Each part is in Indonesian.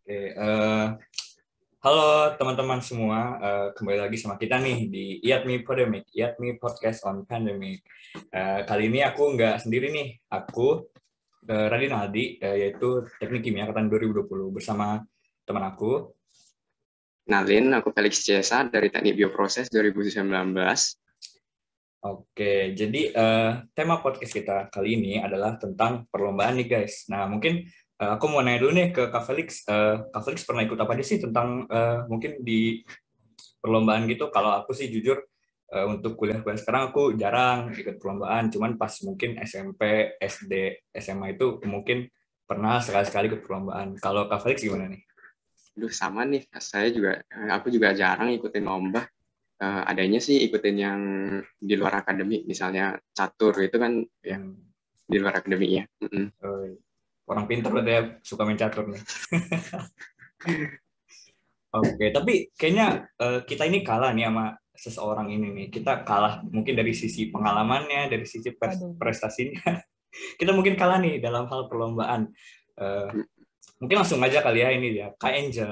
Oke, halo teman-teman semua, kembali lagi sama kita nih di IATMI Pandemic, IATMI Podcast on Pandemic. Kali ini aku nggak sendiri nih, aku Radin Aldi, yaitu Teknik Kimia Angkatan 2020 bersama teman aku. Kenalin, aku Felix Ciesa dari Teknik Bioproses 2019. Oke, jadi tema podcast kita kali ini adalah tentang perlombaan nih guys. Nah, mungkin aku mau nanya dulu nih ke Kak Felix. Kak Felix pernah ikut apa aja sih tentang mungkin di perlombaan gitu? Kalau aku sih jujur untuk kuliah-kuliah sekarang aku jarang ikut perlombaan. Cuman pas mungkin SMP, SD, SMA itu mungkin pernah sekali-sekali ikut perlombaan. Kalau Kak Felix gimana nih? Aduh, sama nih, aku juga jarang ikutin lomba. Adanya sih ikutin yang di luar akademik, misalnya catur itu kan ya Hmm, di luar akademik ya. orang pintar berarti ya suka main catur nih. Oke, tapi kayaknya kita ini kalah nih sama seseorang ini nih. Kita kalah mungkin dari sisi pengalamannya, dari sisi prestasinya. Kita mungkin kalah nih dalam hal perlombaan. Eh, Mungkin langsung aja kali ya ini dia, Kak Angel.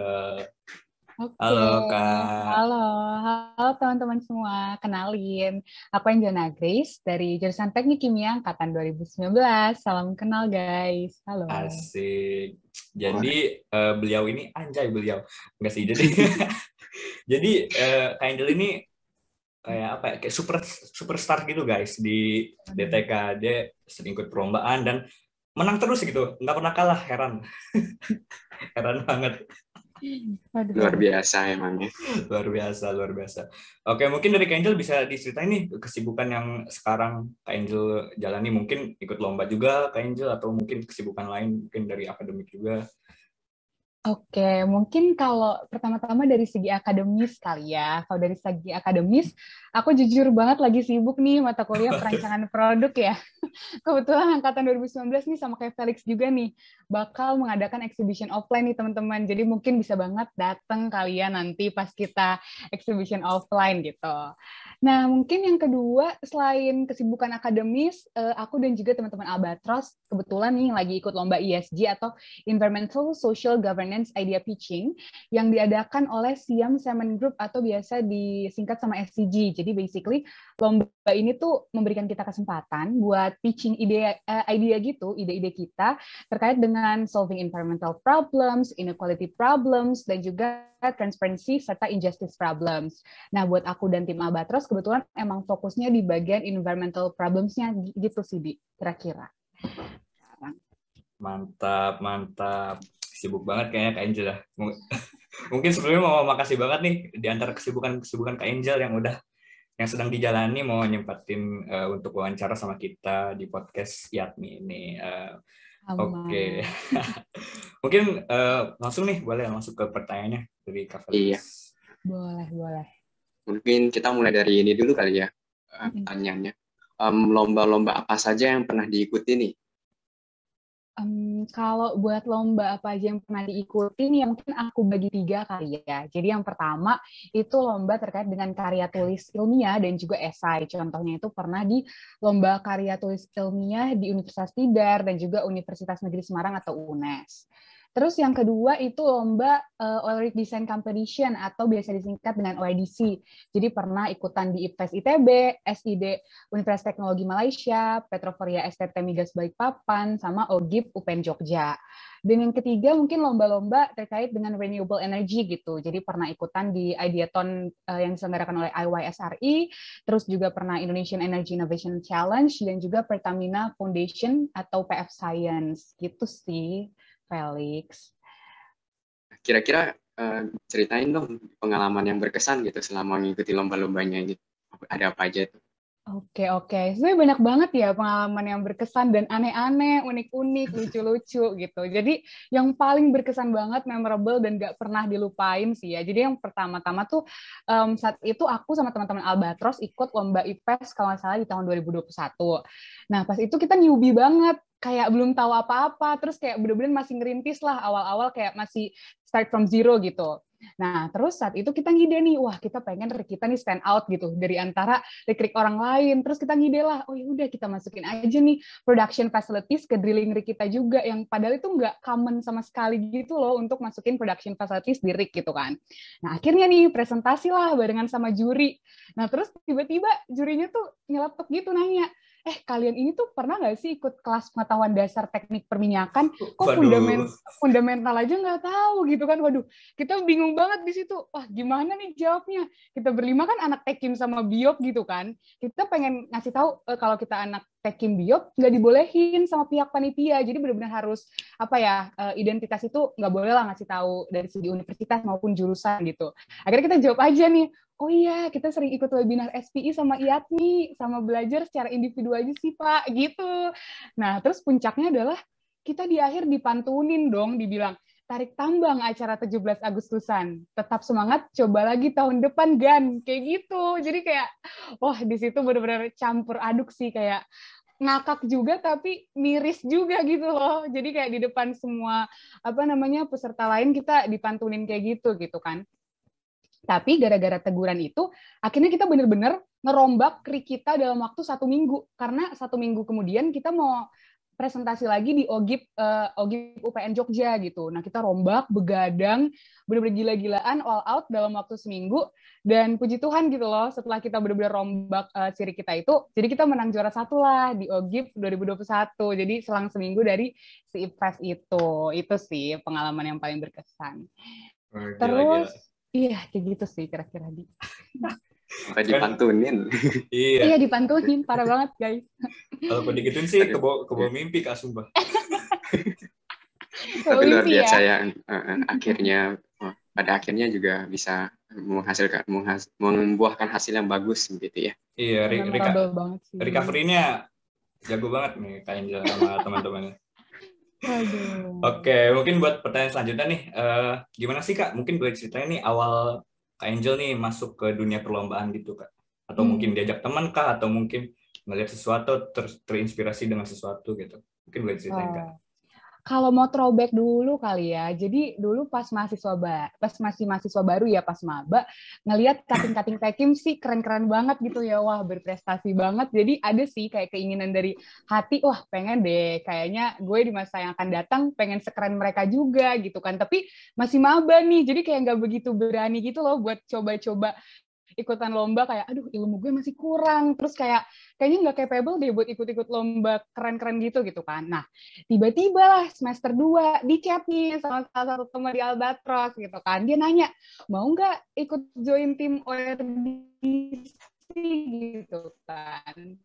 Oke, Halo Kak. halo teman-teman semua. Kenalin, aku Anjana Grace dari jurusan Teknik Kimia Angkatan 2019. Salam kenal guys. Halo. Asik. Jadi beliau ini anjay beliau. Enggak sih, jadi jadi Kak Angel ini kayak apa ya? Kayak superstar gitu guys di DTK. Dia sering ikut perlombaan dan menang terus gitu. Nggak pernah kalah, heran. Heran banget. Luar biasa emangnya. Luar biasa, luar biasa. Oke, mungkin dari Kak Angel bisa diceritain nih kesibukan yang sekarang Kak Angel jalani. Mungkin ikut lomba juga Kak Angel atau mungkin kesibukan lain mungkin dari akademik juga. Oke, mungkin kalau pertama-tama dari segi akademis kali ya. Kalau dari segi akademis, aku jujur banget lagi sibuk nih mata kuliah perancangan produk ya. Kebetulan angkatan 2019 nih sama kayak Felix juga nih, bakal mengadakan exhibition offline nih teman-teman. Jadi mungkin bisa banget datang kalian nanti pas kita exhibition offline gitu. Nah, mungkin yang kedua, selain kesibukan akademis, aku dan juga teman-teman Albatros kebetulan nih lagi ikut lomba ESG atau Environmental Social Governance Idea Pitching yang diadakan oleh Siam Semen Group atau biasa disingkat sama SCG. Jadi basically lomba ini tuh memberikan kita kesempatan buat pitching ide gitu, ide-ide kita terkait dengan solving environmental problems, inequality problems, dan juga transparency serta injustice problems. Nah, buat aku dan tim Albatros kebetulan emang fokusnya di bagian environmental problems-nya gitu sih, Di, kira-kira. Mantap, mantap. Sibuk banget kayaknya Kak Angel ya. Mungkin sebelumnya mau makasih banget nih di antara kesibukan Kak Angel yang sedang dijalani mau nyempatin untuk wawancara sama kita di podcast Yatmi ini. Oke. Mungkin langsung nih boleh masuk ke pertanyaannya dari Kak Felix. Iya. Boleh. Mungkin kita mulai dari ini dulu kali ya, pertanyaannya. Lomba-lomba apa saja yang pernah diikuti nih? Kalau buat lomba apa aja yang pernah diikuti nih, mungkin aku bagi 3 kali ya. Jadi yang pertama itu lomba terkait dengan karya tulis ilmiah dan juga esai. Contohnya itu pernah di lomba karya tulis ilmiah di Universitas Tidar dan juga Universitas Negeri Semarang atau UNES. Terus yang kedua itu lomba Oil Rig Design Competition atau biasa disingkat dengan OIDC. Jadi pernah ikutan di IPFES ITB, SID Universitas Teknologi Malaysia, Petroforia STT Migas Balikpapan, sama OGIP UPN Jogja. Dan yang ketiga mungkin lomba-lomba terkait dengan renewable energy gitu. Jadi pernah ikutan di Ideathon yang diselenggarakan oleh IYSRI, terus juga pernah Indonesian Energy Innovation Challenge, dan juga Pertamina Foundation atau PF Science. Gitu sih, Felix. Kira-kira ceritain dong pengalaman yang berkesan gitu selama mengikuti lomba-lombanya gitu. Ada apa aja tuh? Oke. Sebenarnya banyak banget ya pengalaman yang berkesan dan aneh-aneh, unik-unik, lucu-lucu gitu. Jadi yang paling berkesan banget, memorable, dan gak pernah dilupain sih ya. Jadi yang pertama-tama tuh saat itu aku sama teman-teman Albatros ikut lomba IPES kalau nggak salah di tahun 2021. Nah pas itu kita newbie banget, kayak belum tahu apa-apa, terus kayak bener-bener masih ngerintis lah awal-awal, kayak masih start from zero gitu. Nah, terus saat itu kita ngide nih, wah kita pengen kita nih stand out gitu dari antara rig orang lain. Terus kita ngide lah, oh ya udah kita masukin aja nih production facilities ke drilling rig kita juga, yang padahal itu nggak common sama sekali gitu loh untuk masukin production facilities di rig gitu kan. Nah, akhirnya nih presentasi lah barengan sama juri. Nah, terus tiba-tiba jurinya tuh nyeletuk gitu nanya, kalian ini tuh pernah nggak sih ikut kelas pengetahuan dasar teknik perminyakan? Kok Waduh. fundamental aja nggak tahu gitu kan? Waduh, kita bingung banget di situ. Wah, gimana nih jawabnya? Kita berlima kan anak tekim sama biop gitu kan. Kita pengen ngasih tahu kalau kita anak tekim biop nggak dibolehin sama pihak panitia. Jadi benar-benar harus identitas itu nggak boleh lah ngasih tahu dari segi universitas maupun jurusan gitu. Akhirnya kita jawab aja nih, oh iya, kita sering ikut webinar SPI sama IATMI, sama belajar secara individu aja sih, Pak, gitu. Nah, terus puncaknya adalah kita di akhir dipantunin dong, dibilang, tarik tambang acara 17 Agustusan. Tetap semangat, coba lagi tahun depan, Gan. Kayak gitu. Jadi kayak, wah, di situ benar-benar campur aduk sih, kayak ngakak juga tapi miris juga gitu loh. Jadi kayak di depan semua peserta lain kita dipantunin kayak gitu kan. Tapi gara-gara teguran itu, akhirnya kita benar-benar ngerombak krik kita dalam waktu 1 minggu. Karena 1 minggu kemudian kita mau presentasi lagi di OGIP UPN Jogja gitu. Nah, kita rombak, begadang, benar-benar gila-gilaan, all out dalam waktu seminggu. Dan puji Tuhan gitu loh, setelah kita benar-benar rombak siri kita itu, jadi kita menang juara 1 lah di OGIP 2021. Jadi selang seminggu dari si IPFES itu. Itu sih pengalaman yang paling berkesan. Gila, Terus, gila. iya, kayak gitu sih kira-kira di. Sampai dipantunin. Iya, dipantunin, parah banget guys. Kalau kau digituin sih kebo mimpi Kak, sumpah. Tapi luar biasa ya, pada akhirnya juga bisa membuahkan hasil yang bagus gitu ya. Iya, recovery-nya jago banget nih Kak Angel sama teman-temannya. Aduh. Oke, mungkin buat pertanyaan selanjutnya nih, gimana sih Kak? Mungkin boleh ceritanya nih awal Kak Angel nih masuk ke dunia perlombaan gitu Kak? Atau mungkin diajak teman Kak? Atau mungkin melihat sesuatu, terinspirasi dengan sesuatu gitu? Mungkin boleh ceritain Kak. Kalau mau throwback dulu kali ya, jadi dulu pas masih mahasiswa baru ya, pas maba, ngelihat cutting tekim sih keren-keren banget gitu ya, wah berprestasi banget. Jadi ada sih kayak keinginan dari hati, wah pengen deh, kayaknya gue di masa yang akan datang pengen sekeren mereka juga gitu kan. Tapi masih maba nih, jadi kayak nggak begitu berani gitu loh buat coba-coba ikutan lomba, kayak aduh ilmu gue masih kurang, terus kayaknya nggak capable deh buat ikut-ikut lomba keren-keren gitu kan. Nah, tiba-tiba lah semester 2 di chat nih sama salah satu teman di Albatros gitu kan. Dia nanya, mau nggak ikut join tim ORDC gitu kan.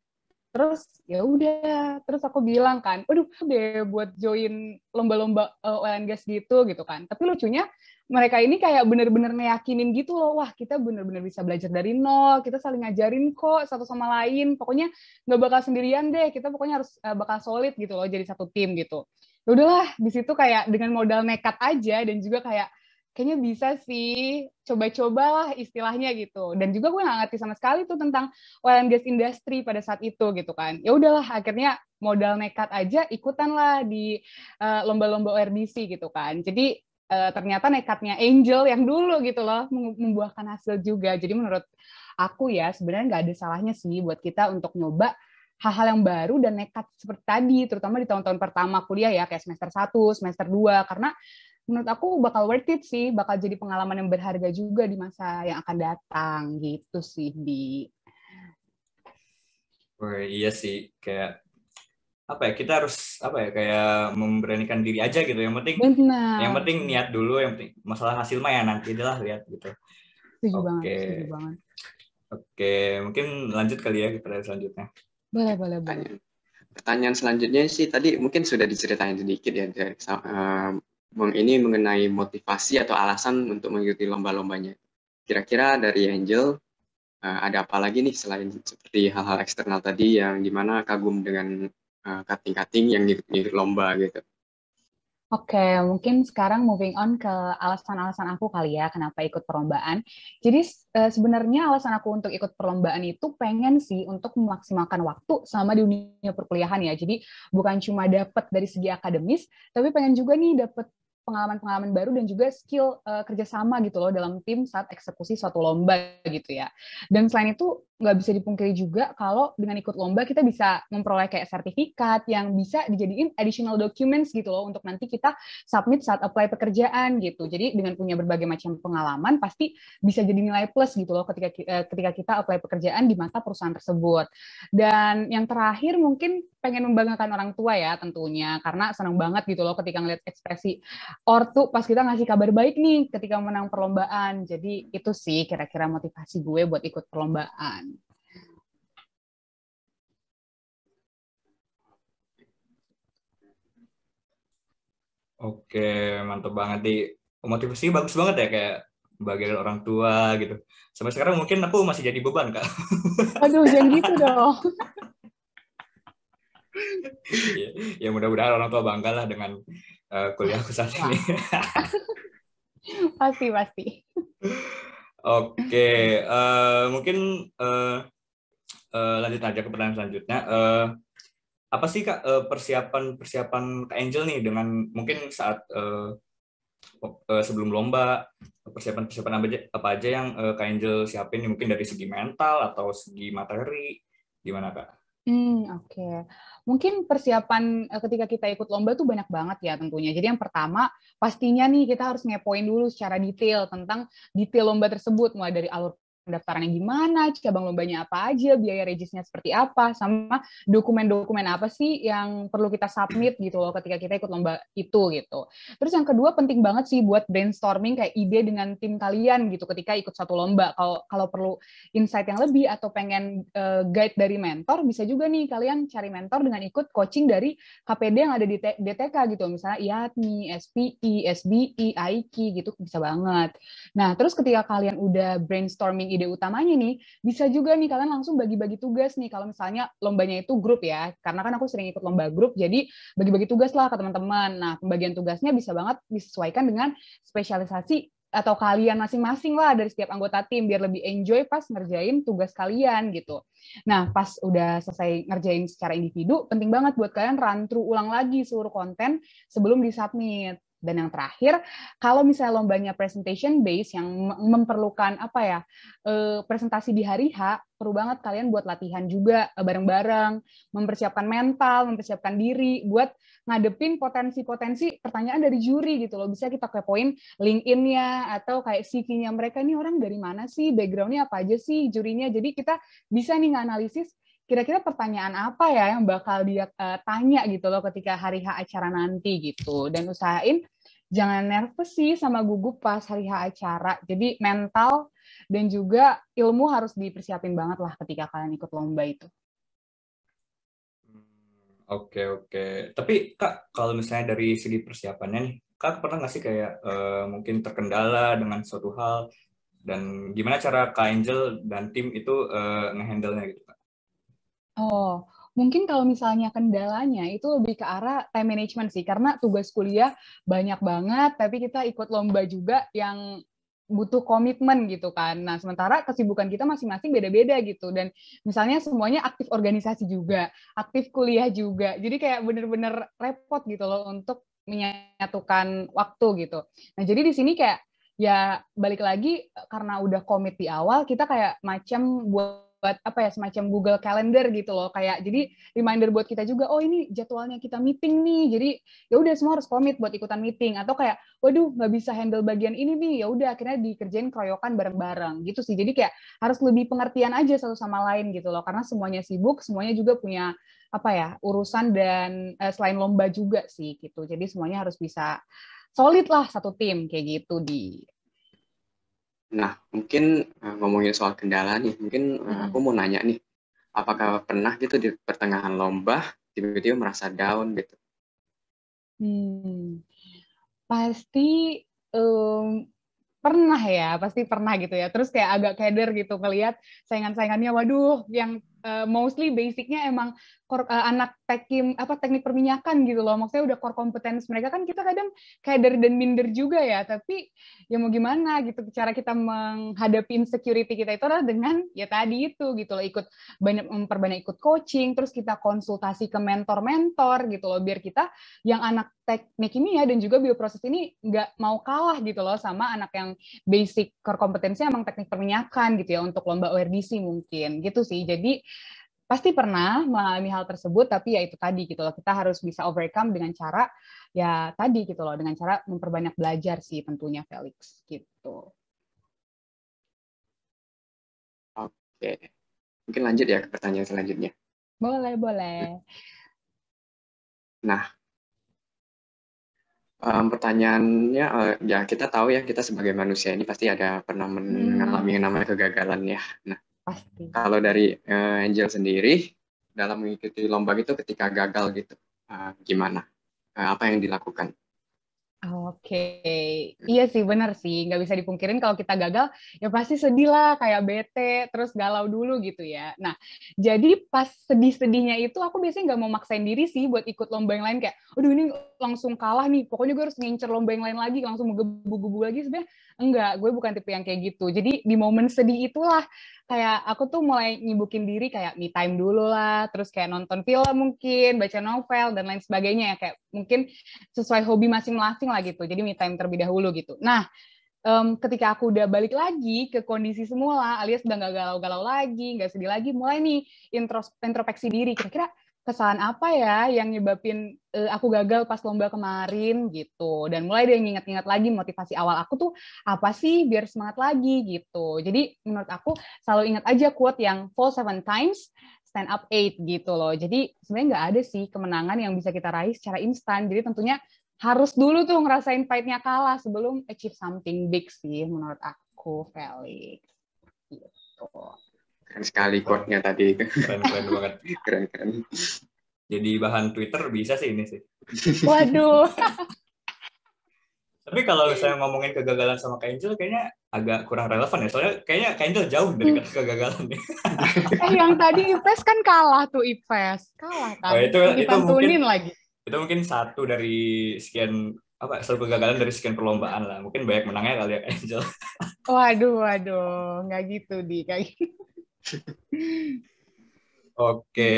Terus ya udah, terus aku bilang kan, aduh deh buat join lomba-lomba oil and gas gitu kan. Tapi lucunya mereka ini kayak bener-bener ngeyakinin gitu loh, wah kita bener-bener bisa belajar dari nol, kita saling ngajarin kok satu sama lain, pokoknya nggak bakal sendirian deh, kita pokoknya harus bakal solid gitu loh, jadi satu tim gitu. Ya udahlah, di situ kayak dengan modal nekat aja dan juga kayaknya bisa sih, coba-cobalah istilahnya gitu. Dan juga gue nggak ngerti sama sekali tuh tentang oil and gas industry pada saat itu gitu kan. Ya udahlah, akhirnya modal nekat aja ikutan lah di lomba-lomba ORDC gitu kan. Jadi ternyata nekatnya Angel yang dulu gitu loh membuahkan hasil juga. Jadi menurut aku ya sebenarnya nggak ada salahnya sih buat kita untuk nyoba hal-hal yang baru dan nekat seperti tadi, terutama di tahun-tahun pertama kuliah ya, kayak semester 1, semester 2, karena menurut aku bakal worth it sih, bakal jadi pengalaman yang berharga juga di masa yang akan datang, gitu sih, Di. Oh, iya sih, kayak kita harus kayak memberanikan diri aja gitu. Yang penting niat dulu, yang penting masalah hasil mah ya nanti lah lihat gitu. Setuju banget. Oke, mungkin lanjut kali ya ke pertanyaan selanjutnya. Boleh. Pertanyaan selanjutnya sih tadi mungkin sudah diceritain sedikit ya, ini mengenai motivasi atau alasan untuk mengikuti lomba-lombanya. Kira-kira dari Angel, ada apa lagi nih selain seperti hal-hal eksternal tadi yang dimana kagum dengan cutting yang ngikut lomba gitu? Oke, mungkin sekarang moving on ke alasan-alasan aku kali ya, kenapa ikut perlombaan. Jadi sebenarnya alasan aku untuk ikut perlombaan itu pengen sih untuk memaksimalkan waktu selama di dunia perkuliahan ya. Jadi bukan cuma dapat dari segi akademis, tapi pengen juga nih dapat pengalaman-pengalaman baru dan juga skill kerjasama gitu loh dalam tim saat eksekusi suatu lomba gitu ya. Dan selain itu nggak bisa dipungkiri juga kalau dengan ikut lomba kita bisa memperoleh kayak sertifikat yang bisa dijadiin additional documents gitu loh untuk nanti kita submit saat apply pekerjaan gitu. Jadi dengan punya berbagai macam pengalaman pasti bisa jadi nilai plus gitu loh ketika kita apply pekerjaan di mata perusahaan tersebut. Dan yang terakhir mungkin pengen membanggakan orang tua ya tentunya, karena senang banget gitu loh ketika ngeliat ekspresi ortu pas kita ngasih kabar baik nih ketika menang perlombaan. Jadi itu sih kira-kira motivasi gue buat ikut perlombaan. Oke, mantap banget nih. Motivasinya bagus banget ya, kayak bagian orang tua gitu. Sampai sekarang mungkin aku masih jadi beban, Kak. Aduh, jangan gitu dong. Ya mudah-mudahan orang tua bangga lah dengan kuliah aku saat ini. Pasti. Oke, mungkin lanjut aja ke pertanyaan selanjutnya. Apa sih Kak persiapan Kak Angel nih dengan mungkin saat sebelum lomba, persiapan apa aja yang Kak Angel siapin nih, mungkin dari segi mental atau segi materi, gimana Kak? Oke. Mungkin persiapan ketika kita ikut lomba tuh banyak banget ya tentunya. Jadi yang pertama, pastinya nih kita harus ngepoin dulu secara detail tentang detail lomba tersebut, mulai dari alur pendaftarannya gimana, cabang lombanya apa aja, biaya regisnya seperti apa, sama dokumen-dokumen apa sih yang perlu kita submit gitu loh ketika kita ikut lomba itu gitu. Terus yang kedua penting banget sih buat brainstorming kayak ide dengan tim kalian gitu ketika ikut satu lomba. Kalau perlu insight yang lebih atau pengen guide dari mentor, bisa juga nih kalian cari mentor dengan ikut coaching dari KPD yang ada di DTK gitu, misalnya IATMI, SPI, SBI, AIKI gitu, bisa banget. Nah, terus ketika kalian udah brainstorming ide utamanya nih, bisa juga nih kalian langsung bagi-bagi tugas nih, kalau misalnya lombanya itu grup ya, karena kan aku sering ikut lomba grup, jadi bagi-bagi tugas lah ke teman-teman. Nah, pembagian tugasnya bisa banget disesuaikan dengan spesialisasi atau kalian masing-masing lah dari setiap anggota tim, biar lebih enjoy pas ngerjain tugas kalian gitu. Nah, pas udah selesai ngerjain secara individu, penting banget buat kalian run through ulang lagi seluruh konten sebelum disubmit. Dan yang terakhir, kalau misalnya lombanya presentation base yang memerlukan presentasi di hari H, perlu banget kalian buat latihan juga bareng-bareng, mempersiapkan mental, mempersiapkan diri buat ngadepin potensi-potensi pertanyaan dari juri gitu loh. Bisa kita kepoin LinkedIn-nya atau kayak CV-nya mereka, nih orang dari mana sih, background-nya apa aja sih jurinya. Jadi kita bisa nih nganalisis kira-kira pertanyaan apa ya yang bakal dia tanya gitu loh ketika hari H acara nanti gitu. Dan usahain jangan nervous sih sama gugup pas hari H acara. Jadi mental dan juga ilmu harus dipersiapin banget lah ketika kalian ikut lomba itu. Oke. Tapi Kak, kalau misalnya dari segi persiapannya nih, Kak pernah nggak sih kayak mungkin terkendala dengan suatu hal, dan gimana cara Kak Angel dan tim itu ngehandle-nya gitu Kak? Oh, mungkin kalau misalnya kendalanya itu lebih ke arah time management sih, karena tugas kuliah banyak banget, tapi kita ikut lomba juga yang butuh komitmen gitu kan. Nah, sementara kesibukan kita masing-masing beda-beda gitu. Dan misalnya semuanya aktif organisasi juga, aktif kuliah juga. Jadi kayak bener-bener repot gitu loh untuk menyatukan waktu gitu. Nah, jadi di sini kayak ya balik lagi karena udah komit di awal, kita kayak macam buat semacam Google Calendar gitu loh, kayak jadi reminder buat kita juga, oh ini jadwalnya kita meeting nih, jadi ya udah semua harus komit buat ikutan meeting, atau kayak waduh nggak bisa handle bagian ini nih, ya udah akhirnya dikerjain keroyokan bareng-bareng gitu sih. Jadi kayak harus lebih pengertian aja satu sama lain gitu loh, karena semuanya sibuk, semuanya juga punya urusan dan selain lomba juga sih gitu. Jadi semuanya harus bisa solid lah satu tim kayak gitu di. Nah, mungkin ngomongin soal kendala nih, mungkin aku mau nanya nih, apakah pernah gitu di pertengahan lomba tiba-tiba merasa down gitu? Pasti pernah gitu ya. Terus kayak agak keder gitu ngelihat saingan-saingannya, waduh, yang mostly basicnya emang anak teknik perminyakan gitu loh. Maksudnya udah core competence mereka kan kita kadang keder dan minder juga ya. Tapi ya mau gimana gitu, cara kita menghadapi insecurity kita itu adalah dengan ya tadi itu gitu loh, memperbanyak ikut coaching, terus kita konsultasi ke mentor-mentor gitu loh, biar kita yang anak teknik ini ya dan juga bioproses ini nggak mau kalah gitu loh sama anak yang basic core kompetensinya emang teknik perminyakan gitu ya, untuk lomba ORDC mungkin gitu sih. Jadi pasti pernah mengalami hal tersebut, tapi ya itu tadi gitu loh, kita harus bisa overcome dengan cara ya tadi gitu loh, dengan cara memperbanyak belajar sih tentunya, Felix gitu. Oke, mungkin lanjut ya ke pertanyaan selanjutnya. Boleh, boleh. Nah, pertanyaannya, ya kita tahu ya, kita sebagai manusia ini pasti ada pernah mengalami yang namanya kegagalan ya. Nah, pasti. Kalau dari Angel sendiri, dalam mengikuti lomba itu ketika gagal gitu, gimana? Apa yang dilakukan? Oke, iya sih, benar sih. Nggak bisa dipungkirin kalau kita gagal, ya pasti sedih lah, kayak bete, terus galau dulu gitu ya. Nah, jadi pas sedih-sedihnya itu, aku biasanya nggak mau maksain diri sih buat ikut lomba yang lain. Kayak, aduh ini langsung kalah nih, pokoknya gue harus ngincer lomba yang lain lagi, langsung menggebu-gebu lagi. Sebenarnya enggak, gue bukan tipe yang kayak gitu. Jadi di momen sedih itulah, kayak aku tuh mulai nyibukin diri kayak me time dulu lah, terus kayak nonton film mungkin, baca novel, dan lain sebagainya ya. Kayak mungkin sesuai hobi masing-masing lah gitu. Jadi me time terlebih dahulu gitu. Nah, ketika aku udah balik lagi ke kondisi semula, alias udah nggak galau-galau lagi, nggak sedih lagi, mulai nih introspeksi diri. Kira-kira kesalahan apa ya yang nyebabin aku gagal pas lomba kemarin gitu. Dan mulai deh nginget-inget lagi motivasi awal aku tuh apa sih biar semangat lagi gitu. Jadi menurut aku selalu ingat aja quote yang fall 7 times, stand up 8 gitu loh. Jadi sebenarnya nggak ada sih kemenangan yang bisa kita raih secara instan. Jadi tentunya harus dulu tuh ngerasain pahitnya kalah sebelum achieve something big sih menurut aku, Felix. Gitu. Keren sekali quote-nya tadi. Keren banget. Keren. Jadi bahan Twitter bisa sih ini sih. Waduh. Tapi kalau saya ngomongin kegagalan sama Kak Angel, kayaknya agak kurang relevan ya. Soalnya kayaknya Kak Angel jauh dari kata kegagalan nih. Yang tadi IPES kan kalah tuh, IPES. Kalah kan. Oh, itu Dipantunin lagi. Itu mungkin satu dari sekian satu kegagalan dari sekian perlombaan lah. Mungkin banyak menangnya kali ya Kak Angel. Waduh. Nggak gitu, Di. Kayak gitu. Oke.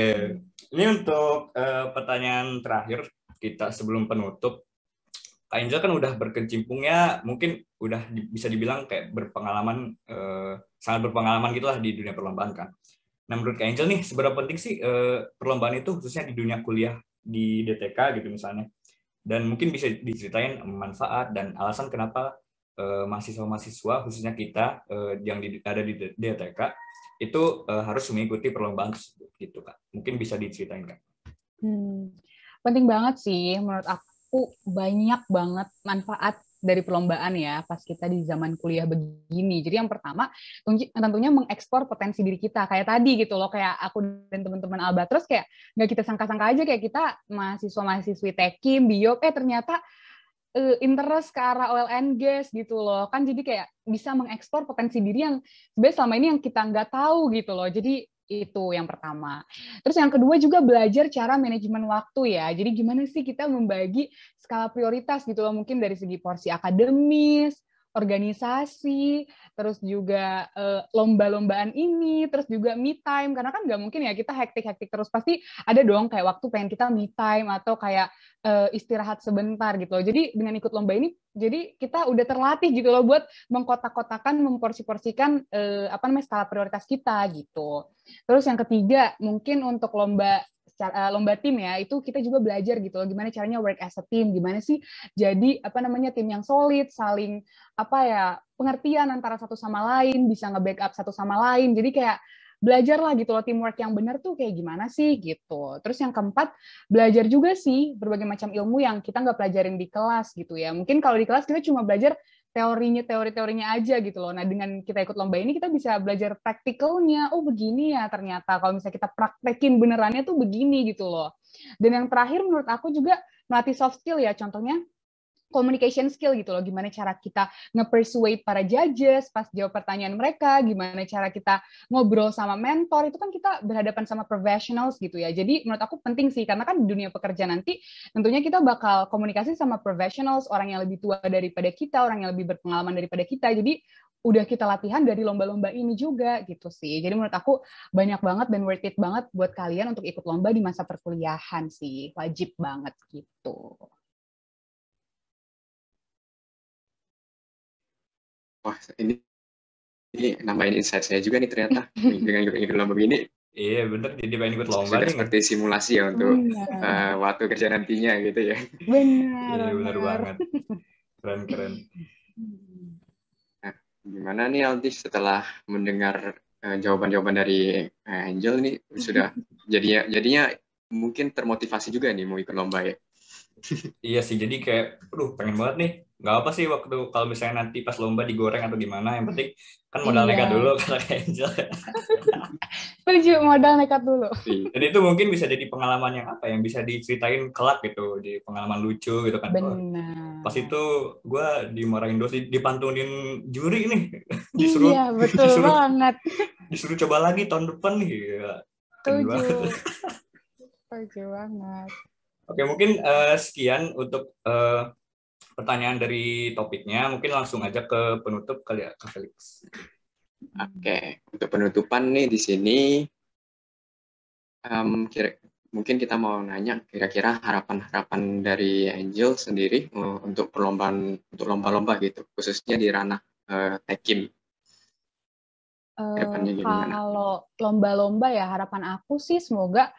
Ini untuk pertanyaan terakhir kita sebelum penutup. Kak Angel kan udah berkecimpungnya, mungkin udah bisa dibilang kayak berpengalaman, sangat berpengalaman gitulah di dunia perlombaan kan. Nah, menurut Kak Angel nih, seberapa penting sih perlombaan itu khususnya di dunia kuliah di DTK gitu misalnya? Dan mungkin bisa diceritain manfaat dan alasan kenapa mahasiswa-mahasiswa khususnya kita yang ada di DTK itu harus mengikuti perlombaan tersebut gitu Kak. Mungkin bisa diceritain Kak. Penting banget sih menurut aku, banyak banget manfaat dari perlombaan ya pas kita di zaman kuliah begini. Jadi yang pertama tentunya mengekspor potensi diri kita kayak tadi gitu loh, kayak aku dan teman-teman Albatros kayak nggak kita sangka-sangka aja kayak kita mahasiswa-mahasiswi Tekim, Biop, ternyata interest ke arah oil and gas gitu loh kan. Jadi kayak bisa mengekspor potensi diri yang sebenarnya selama ini yang kita nggak tahu gitu loh. Jadi itu yang pertama. Terus yang kedua juga belajar cara manajemen waktu ya. Jadi gimana sih kita membagi skala prioritas gitu loh, mungkin dari segi porsi akademis, organisasi, terus juga lomba-lombaan ini, terus juga me time, karena kan nggak mungkin ya kita hektik-hektik terus, pasti ada dong kayak waktu pengen kita me time atau kayak istirahat sebentar gitu loh. Jadi dengan ikut lomba ini, jadi kita udah terlatih gitu loh buat mengkotak-kotakan, memporsi-porsikan skala prioritas kita gitu. Terus yang ketiga mungkin untuk lomba tim ya, itu kita juga belajar gitu loh gimana caranya work as a team, gimana sih jadi tim yang solid, saling pengertian antara satu sama lain, bisa nge-backup satu sama lain. Jadi kayak belajar lah gitu loh, teamwork yang benar tuh kayak gimana sih gitu. Terus yang keempat, belajar juga sih berbagai macam ilmu yang kita nggak pelajarin di kelas gitu ya. Mungkin kalau di kelas kita cuma belajar teori-teorinya aja gitu loh. Nah, dengan kita ikut lomba ini kita bisa belajar praktikalnya. Oh, begini ya ternyata. Kalau misalnya kita praktekin benerannya tuh begini gitu loh. Dan yang terakhir menurut aku juga melatih soft skill ya. Contohnya communication skill gitu loh, gimana cara kita nge-persuade para judges pas jawab pertanyaan mereka, gimana cara kita ngobrol sama mentor, itu kan kita berhadapan sama professionals gitu ya. Jadi menurut aku penting sih, karena kan di dunia pekerja nanti tentunya kita bakal komunikasi sama professionals, orang yang lebih tua daripada kita, orang yang lebih berpengalaman daripada kita. Jadi udah kita latihan dari lomba-lomba ini juga gitu sih. Jadi menurut aku banyak banget dan worth it banget buat kalian untuk ikut lomba di masa perkuliahan sih. Wajib banget gitu. Wah, ini nambahin insight saya juga nih ternyata dengan ikut lomba begini. Iya bener, jadi pengen ikut lomba Sudah nih. seperti simulasi ya untuk waktu kerja nantinya gitu ya. Benar. Iya bener banget. Keren. Nah, gimana nih Aldi setelah mendengar jawaban-jawaban dari Angel nih sudah jadinya mungkin termotivasi juga nih mau ikut lomba ya. Iya sih, jadi kayak, pengen banget nih. Nggak apa sih waktu kalau misalnya nanti pas lomba digoreng atau gimana, yang penting kan modal nekat dulu kata Angel. Setuju, modal nekat dulu. Dan itu mungkin bisa jadi pengalaman yang yang bisa diceritain kelak gitu, di pengalaman lucu gitu kan. Benar. Pas itu gue dimarahin dosen, dipantunin juri nih. Iya, betul banget. Disuruh coba lagi tahun depan nih. Setuju banget. Oke, mungkin sekian untuk pertanyaan dari topiknya. Mungkin langsung aja ke penutup kali ya, Kak Felix. Oke, untuk penutupan nih di sini, mungkin kita mau nanya kira-kira harapan-harapan dari Angel sendiri untuk lomba-lomba gitu, khususnya di ranah Tekim. Kalau lomba-lomba ya, harapan aku sih semoga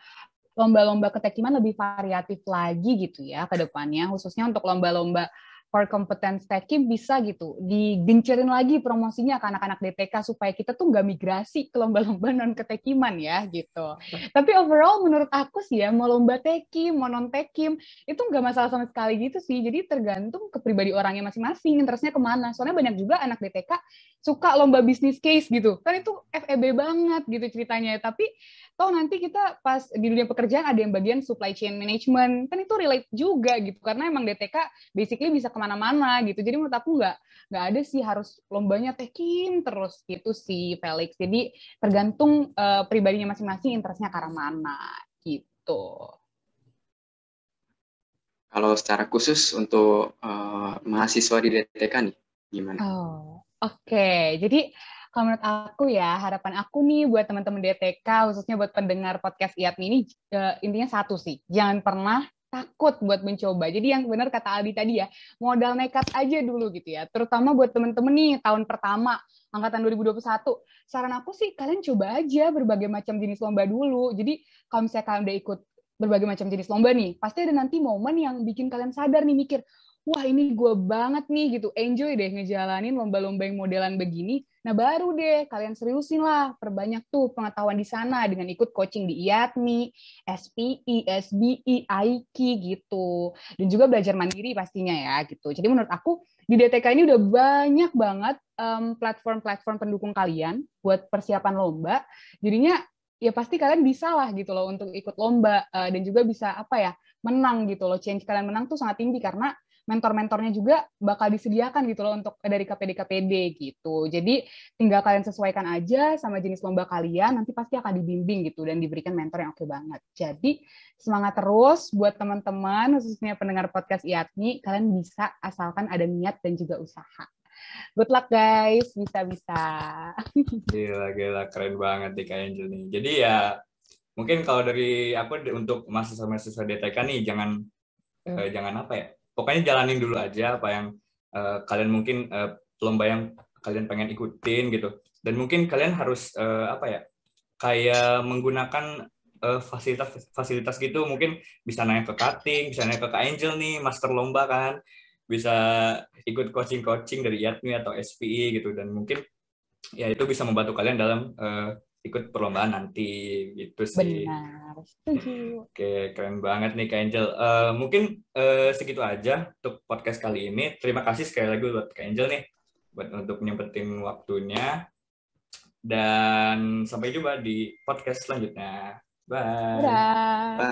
lomba-lomba ketekiman lebih variatif lagi gitu ya ke depannya, khususnya untuk lomba-lomba core competence Tekim bisa gitu digencerin lagi promosinya ke anak-anak DTK supaya kita tuh nggak migrasi ke lomba-lomba non ketekiman ya gitu. Tapi overall menurut aku sih ya, mau lomba Tekim mau non Tekim itu nggak masalah sama sekali gitu sih. Jadi tergantung ke pribadi orangnya masing-masing, interestnya kemana. Soalnya banyak juga anak DTK suka lomba business case gitu kan, itu FEB banget gitu ceritanya. Tapi toh nanti kita pas di dunia pekerjaan ada yang bagian supply chain management, kan itu relate juga gitu, karena emang DTK basically bisa kemana-mana gitu. Jadi menurut aku nggak ada sih harus lombanya Tekim terus gitu sih, Felix. Jadi tergantung pribadinya masing-masing, interestnya ke arah mana gitu. Kalau secara khusus untuk mahasiswa di DTK nih, gimana? Oke. Jadi kalau menurut aku ya, harapan aku nih buat teman-teman DTK, khususnya buat pendengar podcast IATMI ini, intinya satu sih, jangan pernah takut buat mencoba. Jadi yang benar kata Aldi tadi ya, modal nekat aja dulu gitu ya. Terutama buat teman-teman nih, tahun pertama, angkatan 2021. Saran aku sih, kalian coba aja berbagai macam jenis lomba dulu. Jadi kalau misalnya kalian udah ikut berbagai macam jenis lomba nih, pasti ada nanti momen yang bikin kalian sadar nih, mikir, wah ini gue banget nih gitu, enjoy deh ngejalanin lomba-lomba yang modelan begini. Nah baru deh kalian seriusin lah, perbanyak tuh pengetahuan di sana dengan ikut coaching di IATMI, SPI, SBI, AIKI gitu, dan juga belajar mandiri pastinya ya gitu. Jadi menurut aku di DTK ini udah banyak banget platform-platform pendukung kalian buat persiapan lomba. Jadinya ya pasti kalian bisa lah gitu loh untuk ikut lomba dan juga bisa menang gitu loh. Chance kalian menang tuh sangat tinggi karena mentor-mentornya juga bakal disediakan gitu loh untuk dari KPD gitu. Jadi tinggal kalian sesuaikan aja sama jenis lomba kalian, nanti pasti akan dibimbing gitu dan diberikan mentor yang oke banget. Jadi semangat terus buat teman-teman, khususnya pendengar podcast IATMI, kalian bisa asalkan ada niat dan juga usaha. Good luck guys, bisa-bisa. Gila, keren banget nih Kak Angel nih. Jadi ya mungkin kalau dari aku untuk mahasiswa DTK nih jangan pokoknya jalanin dulu aja apa yang kalian mungkin lomba yang kalian pengen ikutin gitu. Dan mungkin kalian harus kayak menggunakan fasilitas gitu, mungkin bisa nanya ke Kating, bisa nanya ke Kak Angel nih, master lomba kan, bisa ikut coaching dari IATMI atau SPI gitu, dan mungkin ya itu bisa membantu kalian dalam ikut perlombaan nanti gitu sih. Benar, setuju. Oke, keren banget nih Kak Angel. Mungkin segitu aja untuk podcast kali ini. Terima kasih sekali lagi buat Kak Angel nih untuk nyempetin waktunya. Dan sampai jumpa di podcast selanjutnya. Bye. Bye.